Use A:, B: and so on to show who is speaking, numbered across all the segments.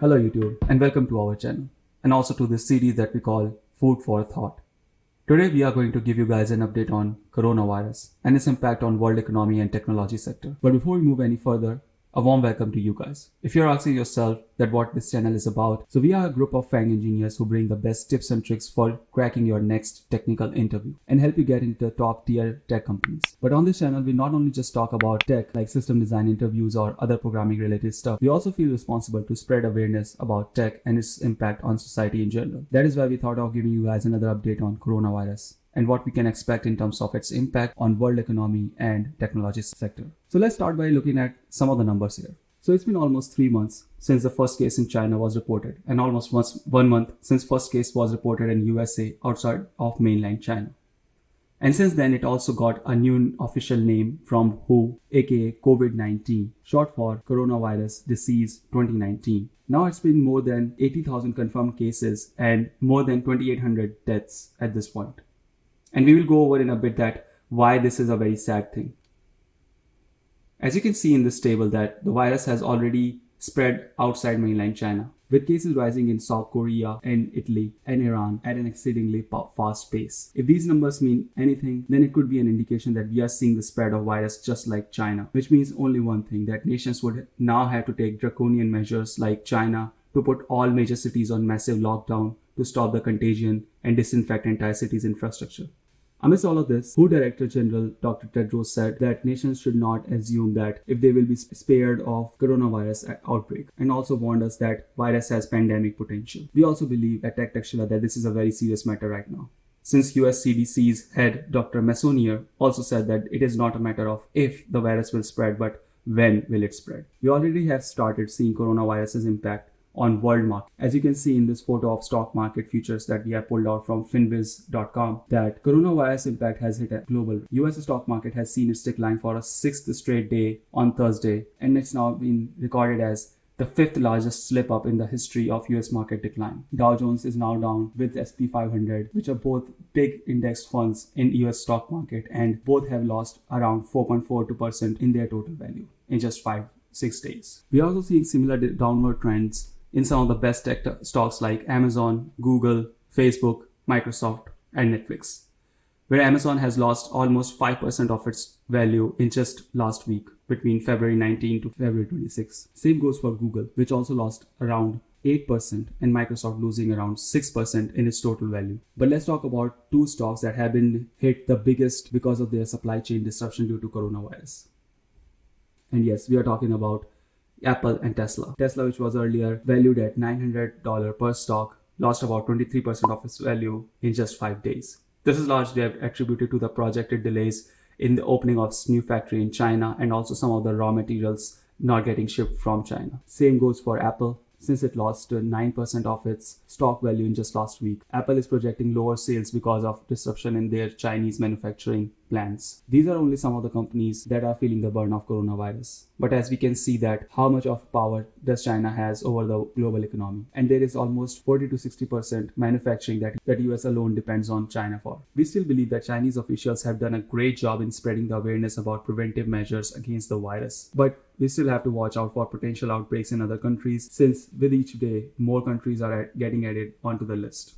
A: Hello YouTube and welcome to our channel and also to this series that we call Food for Thought. Today we are going to give you guys an update on coronavirus and its impact on world economy and technology sector. But before we move any further, a warm welcome to you guys. If you're asking yourself that what this channel is about, so we are a group of FANG engineers who bring the best tips and tricks for cracking your next technical interview and help you get into top tier tech companies. But on this channel, we not only just talk about tech like system design interviews or other programming related stuff, we also feel responsible to spread awareness about tech and its impact on society in general. That is why we thought of giving you guys another update on coronavirus and what we can expect in terms of its impact on world economy and technology sector. So let's start by looking at some of the numbers here. So it's been almost 3 months since the first case in China was reported and almost 1 month since first case was reported in USA outside of mainland China. And since then, it also got a new official name from WHO, aka COVID-19, short for Coronavirus Disease 2019. Now it's been more than 80,000 confirmed cases and more than 2,800 deaths at this point. And we will go over in a bit that why this is a very sad thing. As you can see in this table that the virus has already spread outside mainland China, with cases rising in South Korea and Italy and Iran at an exceedingly fast pace. If these numbers mean anything, then it could be an indication that we are seeing the spread of virus just like China, which means only one thing, that nations would now have to take draconian measures like China to put all major cities on massive lockdown to stop the contagion and disinfect entire cities' infrastructure. Amidst all of this, WHO Director General Dr. Tedros said that nations should not assume that if they will be spared of coronavirus outbreak, and also warned us that virus has pandemic potential. We also believe at TechTakshila that this is a very serious matter right now, since US CDC's head Dr. Messonnier also said that it is not a matter of if the virus will spread, but when will it spread. We already have started seeing coronavirus's impact on world market. As you can see in this photo of stock market futures that we have pulled out from finviz.com, that coronavirus impact has hit a global. US stock market has seen its decline for a 6th straight day on Thursday, and it's now been recorded as the 5th largest slip up in the history of US market decline. Dow Jones is now down with SP 500, which are both big index funds in US stock market, and both have lost around 4.42% in their total value in just 5-6 days. We are also seeing similar downward trends in some of the best tech stocks like Amazon, Google, Facebook, Microsoft, and Netflix, where Amazon has lost almost 5% of its value in just last week between February 19 to February 26. Same goes for Google, which also lost around 8% and Microsoft losing around 6% in its total value. But let's talk about two stocks that have been hit the biggest because of their supply chain disruption due to coronavirus. And yes, we are talking about Apple and Tesla. Tesla, which was earlier valued at $900 per stock, lost about 23% of its value in just 5 days. This is largely attributed to the projected delays in the opening of its new factory in China and also some of the raw materials not getting shipped from China. Same goes for Apple, since it lost 9% of its stock value in just last week. Apple is projecting lower sales because of disruption in their Chinese manufacturing plants. These are only some of the companies that are feeling the burn of coronavirus. But as we can see that how much of power does China has over the global economy. And there is almost 40 to 60% manufacturing that US alone depends on China for. We still believe that Chinese officials have done a great job in spreading the awareness about preventive measures against the virus. But we still have to watch out for potential outbreaks in other countries, since with each day, more countries are getting added onto the list.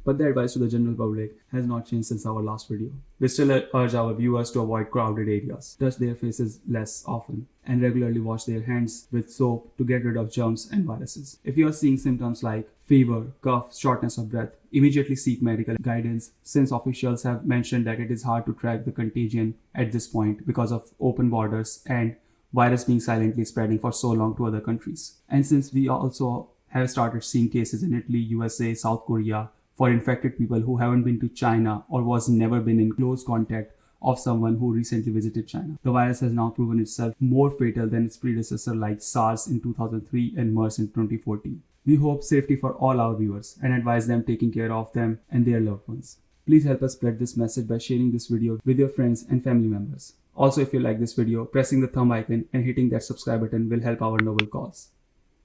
A: But the advice to the general public has not changed since our last video. We still urge our viewers to avoid crowded areas, touch their faces less often, and regularly wash their hands with soap to get rid of germs and viruses. If you are seeing symptoms like fever, cough, shortness of breath, immediately seek medical guidance, since officials have mentioned that it is hard to track the contagion at this point because of open borders and virus being silently spreading for so long to other countries. And since we also have started seeing cases in Italy, USA, South Korea, for infected people who haven't been to China or was never been in close contact of someone who recently visited China. The virus has now proven itself more fatal than its predecessor like SARS in 2003 and MERS in 2014. We hope safety for all our viewers and advise them taking care of them and their loved ones. Please help us spread this message by sharing this video with your friends and family members. Also, if you like this video, pressing the thumb icon and hitting that subscribe button will help our noble cause.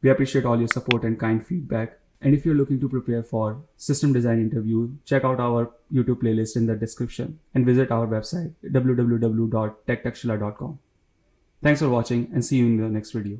A: We appreciate all your support and kind feedback. And if you're looking to prepare for system design interview, check out our YouTube playlist in the description and visit our website www.techtakshila.com. Thanks for watching and see you in the next video.